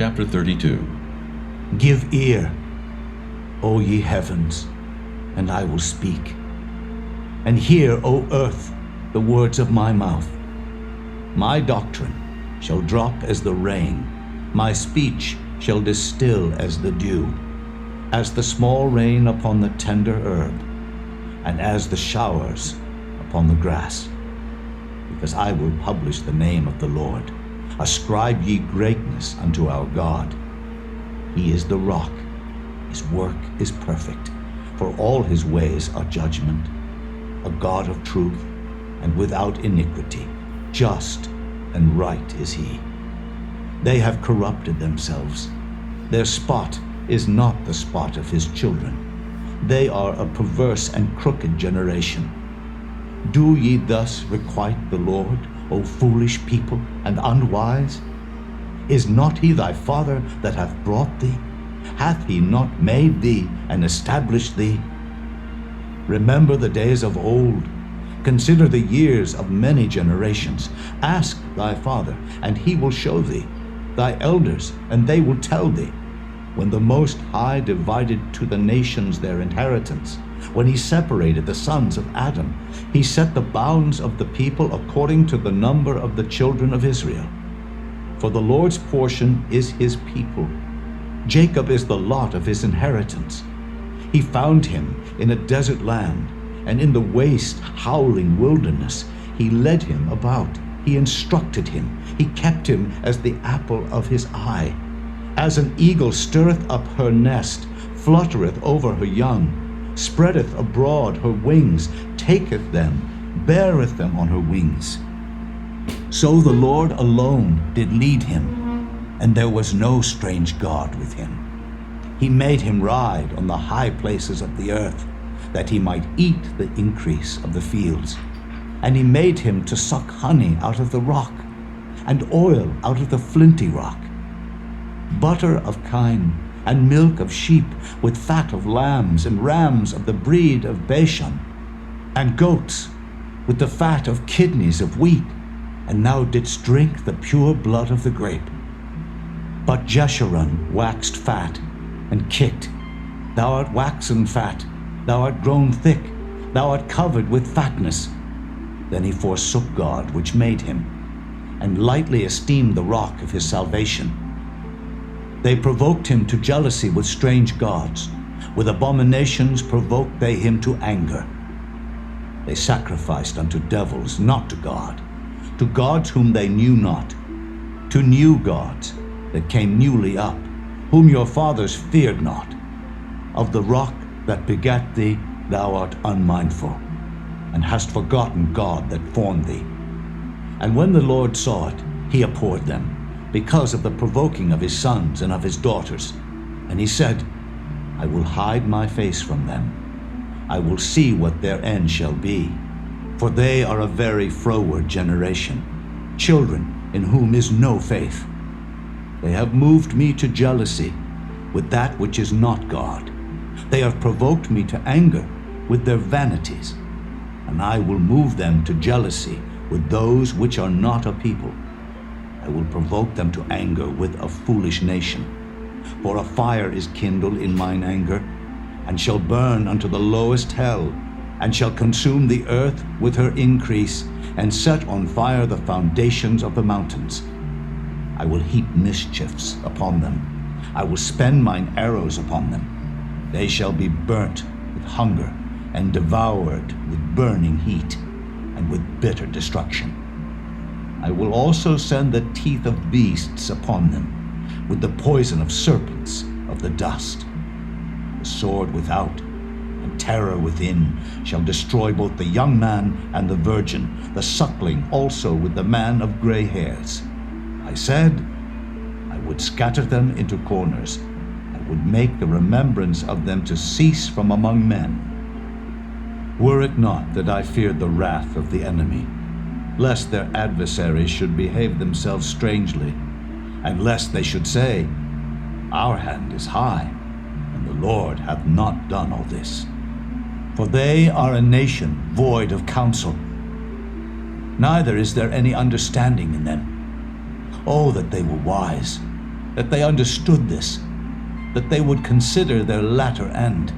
Chapter 32. Give ear, O ye heavens, and I will speak. And hear, O earth, the words of my mouth. My doctrine shall drop as the rain, my speech shall distill as the dew, as the small rain upon the tender herb, and as the showers upon the grass. Because I will publish the name of the Lord. Ascribe ye greatness unto our God. He is the rock, his work is perfect, for all his ways are judgment. A God of truth and without iniquity, just and right is he. They have corrupted themselves. Their spot is not the spot of his children. They are a perverse and crooked generation. Do ye thus requite the Lord, O foolish people and unwise? Is not he thy father that hath brought thee? Hath he not made thee and established thee? Remember the days of old. Consider the years of many generations. Ask thy father, and he will show thee, thy elders, and they will tell thee. When the Most High divided to the nations their inheritance, when he separated the sons of Adam, he set the bounds of the people according to the number of the children of Israel. For the Lord's portion is his people. Jacob is the lot of his inheritance. He found him in a desert land, and in the waste, howling wilderness. He led him about. He instructed him. He kept him as the apple of his eye. As an eagle stirreth up her nest, fluttereth over her young, spreadeth abroad her wings, taketh them, beareth them on her wings. So the Lord alone did lead him, and there was no strange God with him. He made him ride on the high places of the earth, that he might eat the increase of the fields. And he made him to suck honey out of the rock, and oil out of the flinty rock. Butter of kine, and milk of sheep, with fat of lambs, and rams of the breed of Bashan, and goats, with the fat of kidneys of wheat, and thou didst drink the pure blood of the grape. But Jeshurun waxed fat, and kicked. Thou art waxen fat, thou art grown thick, thou art covered with fatness. Then he forsook God which made him, and lightly esteemed the rock of his salvation. They provoked him to jealousy with strange gods. With abominations provoked they him to anger. They sacrificed unto devils, not to God, to gods whom they knew not, to new gods that came newly up, whom your fathers feared not. Of the rock that begat thee thou art unmindful, and hast forgotten God that formed thee. And when the Lord saw it, he abhorred them, because of the provoking of his sons and of his daughters. And he said, I will hide my face from them. I will see what their end shall be. For they are a very froward generation, children in whom is no faith. They have moved me to jealousy with that which is not God. They have provoked me to anger with their vanities. And I will move them to jealousy with those which are not a people. I will provoke them to anger with a foolish nation. For a fire is kindled in mine anger, and shall burn unto the lowest hell, and shall consume the earth with her increase, and set on fire the foundations of the mountains. I will heap mischiefs upon them. I will spend mine arrows upon them. They shall be burnt with hunger, and devoured with burning heat, and with bitter destruction. I will also send the teeth of beasts upon them, with the poison of serpents of the dust. The sword without, and terror within, shall destroy both the young man and the virgin, the suckling also with the man of gray hairs. I said, I would scatter them into corners, I would make the remembrance of them to cease from among men. Were it not that I feared the wrath of the enemy, lest their adversaries should behave themselves strangely, and lest they should say, Our hand is high, and the Lord hath not done all this. For they are a nation void of counsel, neither is there any understanding in them. Oh, that they were wise! that they understood this, that they would consider their latter end.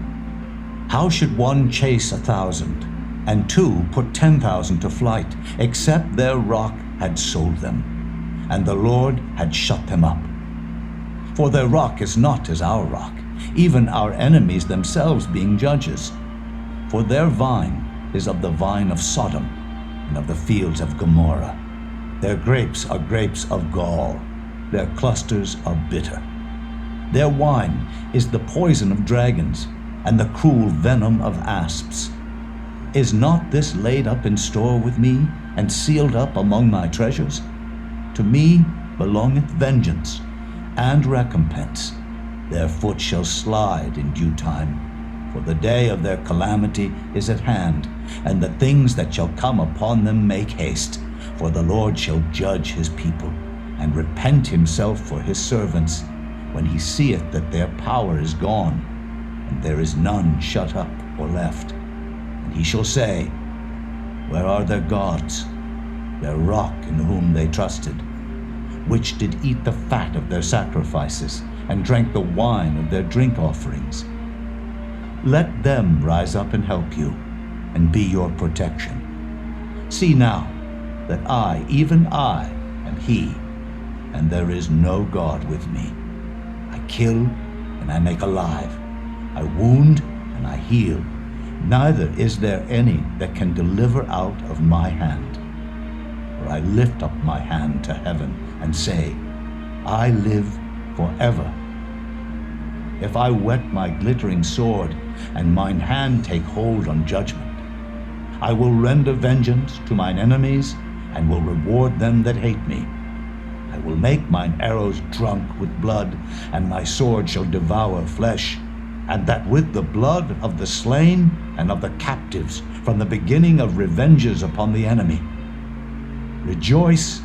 How should one chase 1,000, and two put 10,000 to flight, except their rock had sold them, and the Lord had shut them up? For their rock is not as our rock, even our enemies themselves being judges. For their vine is of the vine of Sodom, and of the fields of Gomorrah. Their grapes are grapes of gall, their clusters are bitter. Their wine is the poison of dragons, and the cruel venom of asps. Is not this laid up in store with me, and sealed up among my treasures? To me belongeth vengeance and recompense. Their foot shall slide in due time, for the day of their calamity is at hand, and the things that shall come upon them make haste. For the Lord shall judge his people, and repent himself for his servants, when he seeth that their power is gone, and there is none shut up or left. And he shall say, Where are their gods, their rock in whom they trusted, which did eat the fat of their sacrifices, and drank the wine of their drink offerings? Let them rise up and help you, and be your protection. See now that I, even I, am he, and there is no God with me. I kill, and I make alive. I wound, and I heal. Neither is there any that can deliver out of my hand. For I lift up my hand to heaven, and say, I live forever. If I whet my glittering sword, and mine hand take hold on judgment, I will render vengeance to mine enemies, and will reward them that hate me. I will make mine arrows drunk with blood, and my sword shall devour flesh, and that with the blood of the slain and of the captives, from the beginning of revenges upon the enemy. Rejoice,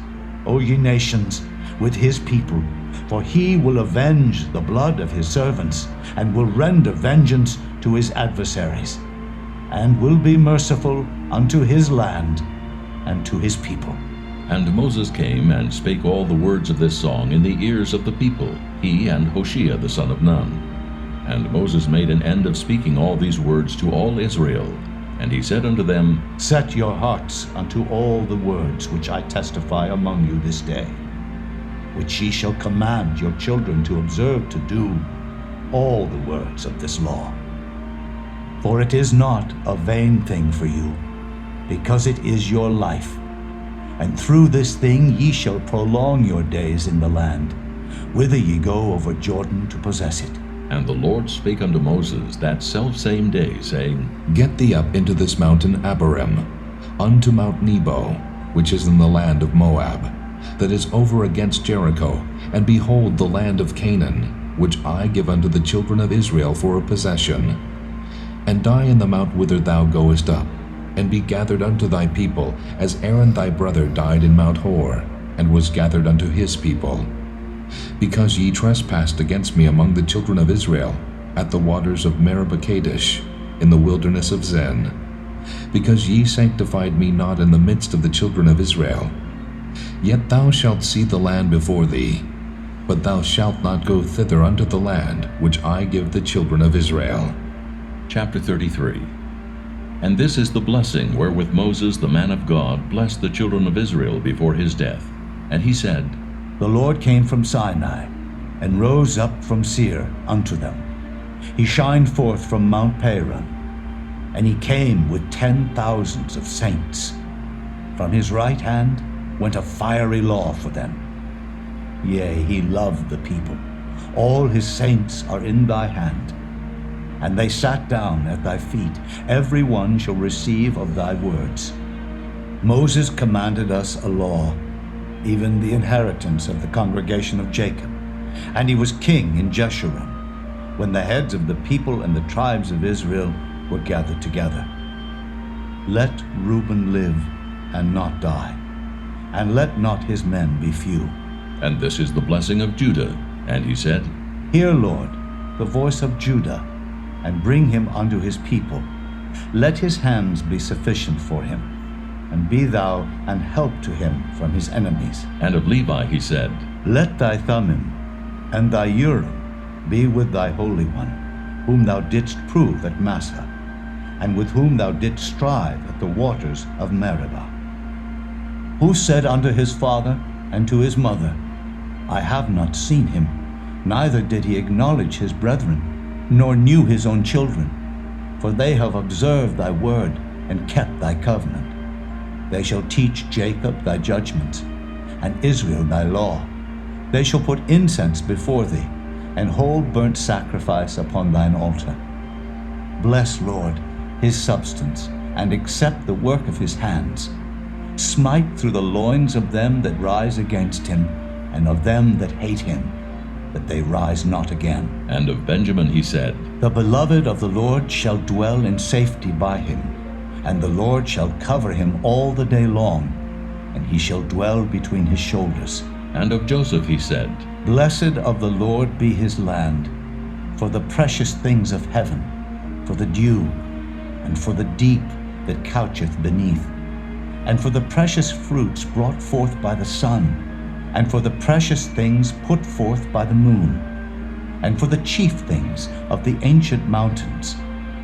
O ye nations, with his people, for he will avenge the blood of his servants, and will render vengeance to his adversaries, and will be merciful unto his land and to his people. And Moses came and spake all the words of this song in the ears of the people, he and Hoshea the son of Nun. And Moses made an end of speaking all these words to all Israel. And he said unto them, Set your hearts unto all the words which I testify among you this day, which ye shall command your children to observe to do, all the words of this law. For it is not a vain thing for you, because it is your life. And through this thing ye shall prolong your days in the land, whither ye go over Jordan to possess it. And the Lord spake unto Moses that selfsame day, saying, Get thee up into this mountain Abarim, unto Mount Nebo, which is in the land of Moab, that is over against Jericho, and behold the land of Canaan, which I give unto the children of Israel for a possession. And die in the mount whither thou goest up, and be gathered unto thy people, as Aaron thy brother died in Mount Hor, and was gathered unto his people. Because ye trespassed against me among the children of Israel, at the waters of Meribah Kadesh, in the wilderness of Zin, because ye sanctified me not in the midst of the children of Israel. Yet thou shalt see the land before thee, but thou shalt not go thither unto the land which I give the children of Israel. Chapter 33. And this is the blessing wherewith Moses the man of God blessed the children of Israel before his death. And he said, The Lord came from Sinai, and rose up from Seir unto them. He shined forth from Mount Paran, and he came with 10,000s of saints. From his right hand went a fiery law for them. Yea, he loved the people. All his saints are in thy hand. And they sat down at thy feet. Every one shall receive of thy words. Moses commanded us a law, even the inheritance of the congregation of Jacob. And he was king in Jeshurun, when the heads of the people and the tribes of Israel were gathered together. Let Reuben live and not die, and let not his men be few. And this is the blessing of Judah. And he said, Hear, Lord, the voice of Judah, and bring him unto his people. Let his hands be sufficient for him, and be thou an help to him from his enemies. And of Levi he said, Let thy Thummim And thy Urim be with thy Holy One, whom thou didst prove at Massah, and with whom thou didst strive at the waters of Meribah. Who said unto his father and to his mother, I have not seen him, neither did he acknowledge his brethren, nor knew his own children. For they have observed thy word, and kept thy covenant. They shall teach Jacob thy judgments, and Israel thy law. They shall put incense before thee, and hold burnt sacrifice upon thine altar. Bless, Lord, his substance, and accept the work of his hands. Smite through the loins of them that rise against him, and of them that hate him, that they rise not again. And of Benjamin he said, The beloved of the Lord shall dwell in safety by him, and the Lord shall cover him all the day long, and he shall dwell between his shoulders. And of Joseph he said, Blessed of the Lord be his land, for the precious things of heaven, for the dew, and for the deep that coucheth beneath, and for the precious fruits brought forth by the sun, and for the precious things put forth by the moon, and for the chief things of the ancient mountains,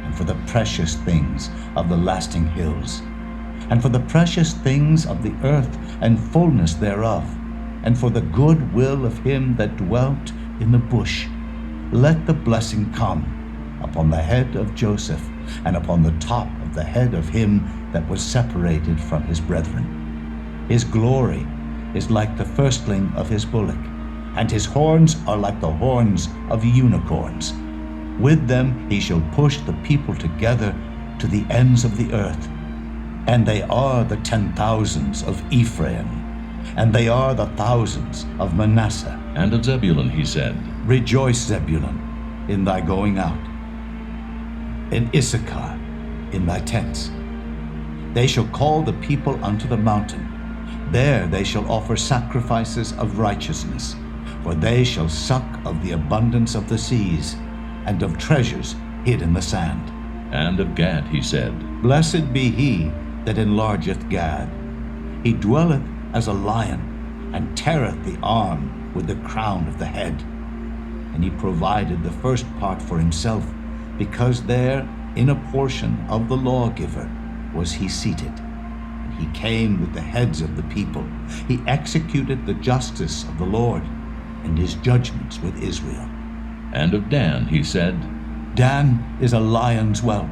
and for the precious things of the lasting hills, and for the precious things of the earth and fullness thereof, and for the good will of him that dwelt in the bush. Let the blessing come upon the head of Joseph, and upon the top of the head of him that was separated from his brethren. His glory is like the firstling of his bullock, and his horns are like the horns of unicorns. With them he shall push the people together to the ends of the earth. And they are the 10,000s of Ephraim, and they are the thousands of Manasseh. And of Zebulun he said, Rejoice, Zebulun, in thy going out, in Issachar, in thy tents. They shall call the people unto the mountain. There they shall offer sacrifices of righteousness, for they shall suck of the abundance of the seas, and of treasures hid in the sand. And of Gad he said, Blessed be he that enlargeth Gad. He dwelleth as a lion, and teareth the arm with the crown of the head. And he provided the first part for himself, because there in a portion of the lawgiver was he seated. And he came with the heads of the people. He executed the justice of the Lord, and his judgments with Israel. And of Dan he said, Dan is a lion's whelp.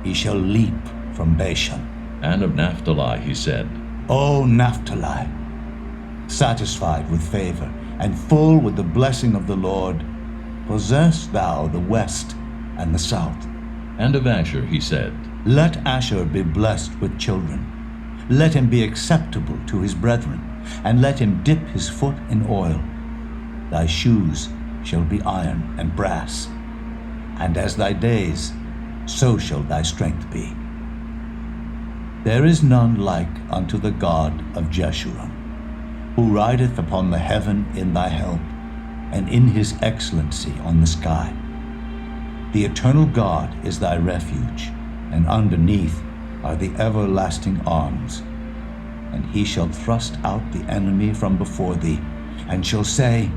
He shall leap from Bashan. And of Naphtali he said, O Naphtali, satisfied with favor, and full with the blessing of the Lord, possess thou the west and the south. And of Asher he said, Let Asher be blessed with children. Let him be acceptable to his brethren, and let him dip his foot in oil. Thy shoes shall be iron and brass, and as thy days, so shall thy strength be. There is none like unto the God of Jeshurun, who rideth upon the heaven in thy help, and in his excellency on the sky. The eternal God is thy refuge, and underneath are the everlasting arms. And he shall thrust out the enemy from before thee, and shall say,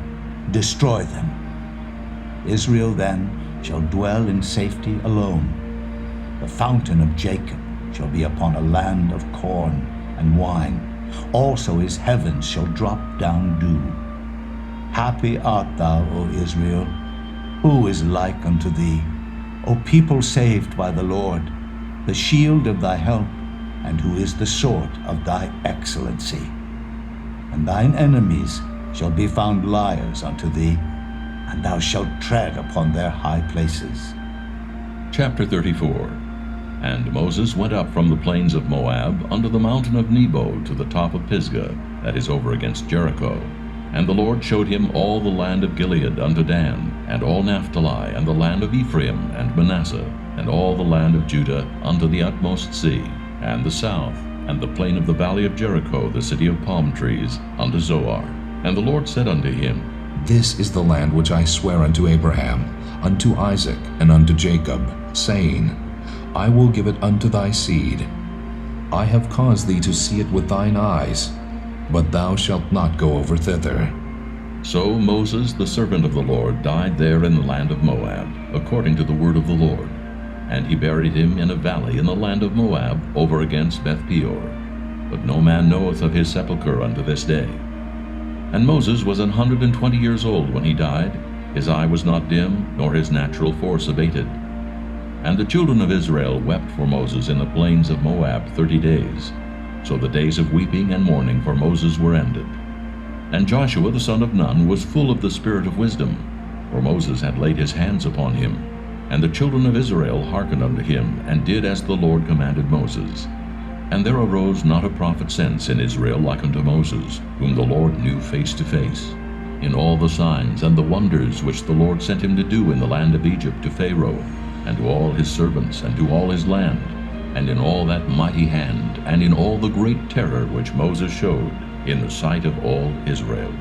Destroy them. Israel then shall dwell in safety alone. The fountain of Jacob shall be upon a land of corn and wine. Also his heavens shall drop down dew. Happy art thou, O Israel. Who is like unto thee? O people saved by the Lord, the shield of thy help, and who is the sword of thy excellency. And thine enemies shall be found liars unto thee, and thou shalt tread upon their high places. Chapter 34. And Moses went up from the plains of Moab unto the mountain of Nebo to the top of Pisgah, that is over against Jericho. And the Lord showed him all the land of Gilead unto Dan, and all Naphtali, and the land of Ephraim and Manasseh, and all the land of Judah unto the utmost sea, and the south, and the plain of the valley of Jericho, the city of palm trees, unto Zoar. And the Lord said unto him, This is the land which I swear unto Abraham, unto Isaac, and unto Jacob, saying, I will give it unto thy seed. I have caused thee to see it with thine eyes, but thou shalt not go over thither. So Moses, the servant of the Lord, died there in the land of Moab, according to the word of the Lord. And he buried him in a valley in the land of Moab, over against Beth-peor. But no man knoweth of his sepulchre unto this day. And Moses was 120 years old when he died. His eye was not dim, nor his natural force abated. And the children of Israel wept for Moses in the plains of Moab 30 days. So the days of weeping and mourning for Moses were ended. And Joshua the son of Nun was full of the spirit of wisdom, for Moses had laid his hands upon him. And the children of Israel hearkened unto him, and did as the Lord commanded Moses. And there arose not a prophet since in Israel like unto Moses, whom the Lord knew face to face, in all the signs and the wonders which the Lord sent him to do in the land of Egypt to Pharaoh, and to all his servants, and to all his land, and in all that mighty hand, and in all the great terror which Moses showed in the sight of all Israel.